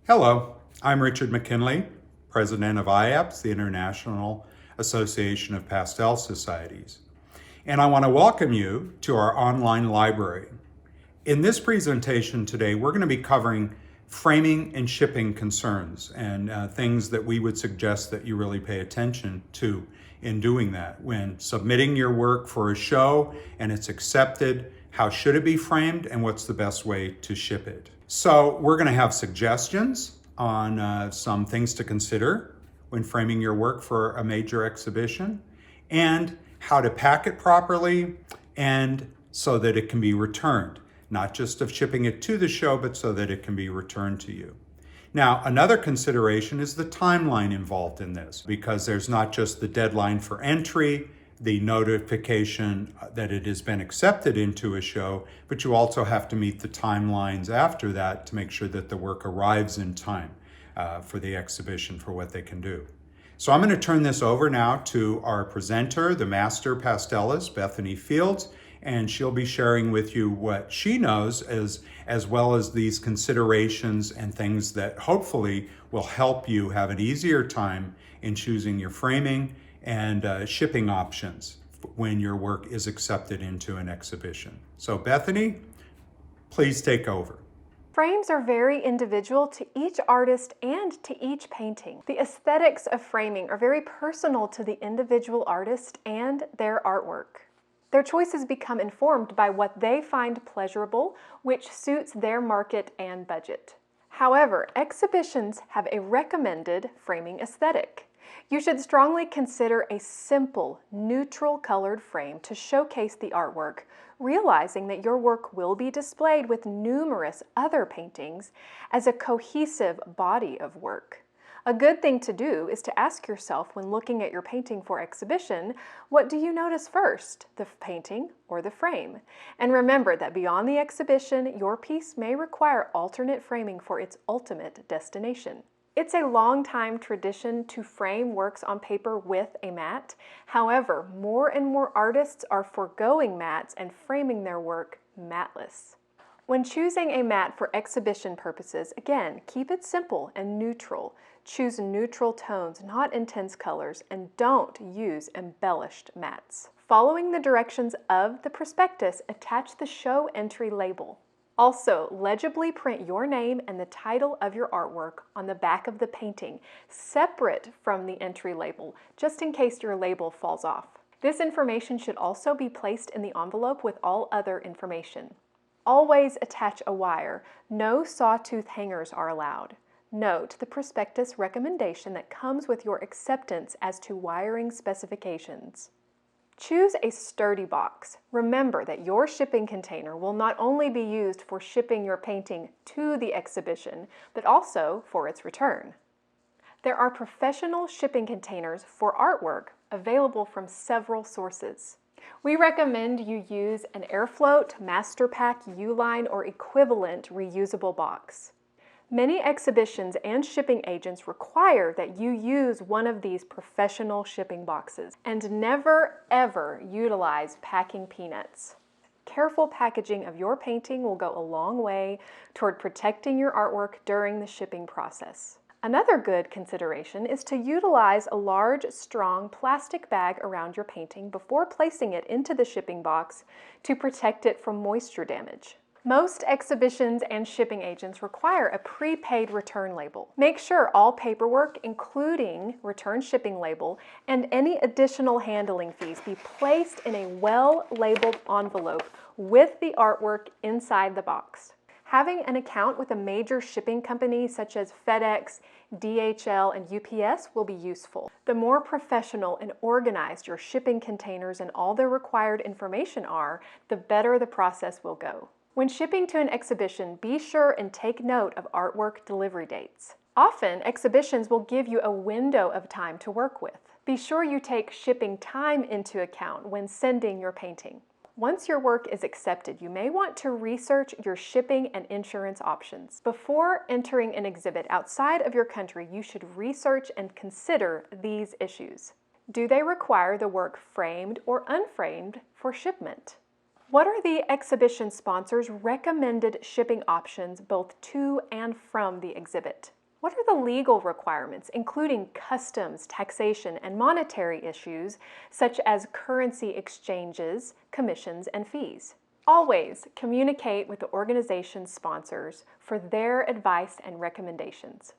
Hello, I'm Richard McKinley, President of IAPS, the International Association of Pastel Societies, and I want to welcome you to our online library. In this presentation today, we're going to be covering framing and shipping concerns and things that we would suggest that you really pay attention to in doing that. When submitting your work for a show and it's accepted, how should it be framed and what's the best way to ship it? So we're going to have suggestions on some things to consider when framing your work for a major exhibition, and how to pack it properly and so that it can be returned, not just of shipping it to the show, but so that it can be returned to you. Now, another consideration is the timeline involved in this, because there's not just the deadline for entry, the notification that it has been accepted into a show, but you also have to meet the timelines after that to make sure that the work arrives in time for the exhibition for what they can do. So I'm going to turn this over now to our presenter, the master pastelist, Bethany Fields, and she'll be sharing with you what she knows as well as these considerations and things that hopefully will help you have an easier time in choosing your framing and shipping options when your work is accepted into an exhibition. So Bethany, please take over. Frames are very individual to each artist and to each painting. The aesthetics of framing are very personal to the individual artist and their artwork. Their choices become informed by what they find pleasurable, which suits their market and budget. However, exhibitions have a recommended framing aesthetic. You should strongly consider a simple, neutral colored frame to showcase the artwork, realizing that your work will be displayed with numerous other paintings as a cohesive body of work. A good thing to do is to ask yourself when looking at your painting for exhibition, what do you notice first, the painting or the frame? And remember that beyond the exhibition, your piece may require alternate framing for its ultimate destination. It's a long-time tradition to frame works on paper with a mat. However, more and more artists are foregoing mats and framing their work matless. When choosing a mat for exhibition purposes, again, keep it simple and neutral. Choose neutral tones, not intense colors, and don't use embellished mats. Following the directions of the prospectus, attach the show entry label. Also, legibly print your name and the title of your artwork on the back of the painting, separate from the entry label, just in case your label falls off. This information should also be placed in the envelope with all other information. Always attach a wire. No sawtooth hangers are allowed. Note the prospectus recommendation that comes with your acceptance as to wiring specifications. Choose a sturdy box. Remember that your shipping container will not only be used for shipping your painting to the exhibition, but also for its return. There are professional shipping containers for artwork available from several sources. We recommend you use an Airfloat, Masterpack, Uline, or equivalent reusable box. Many exhibitions and shipping agents require that you use one of these professional shipping boxes, and never ever utilize packing peanuts. Careful packaging of your painting will go a long way toward protecting your artwork during the shipping process. Another good consideration is to utilize a large, strong plastic bag around your painting before placing it into the shipping box to protect it from moisture damage. Most exhibitions and shipping agents require a prepaid return label. Make sure all paperwork, including return shipping label, and any additional handling fees be placed in a well-labeled envelope with the artwork inside the box. Having an account with a major shipping company such as FedEx, DHL, and UPS will be useful. The more professional and organized your shipping containers and all their required information are, the better the process will go. When shipping to an exhibition, be sure and take note of artwork delivery dates. Often, exhibitions will give you a window of time to work with. Be sure you take shipping time into account when sending your painting. Once your work is accepted, you may want to research your shipping and insurance options. Before entering an exhibit outside of your country, you should research and consider these issues. Do they require the work framed or unframed for shipment? What are the exhibition sponsors' recommended shipping options both to and from the exhibit? What are the legal requirements, including customs, taxation, and monetary issues, such as currency exchanges, commissions, and fees? Always communicate with the organization's sponsors for their advice and recommendations.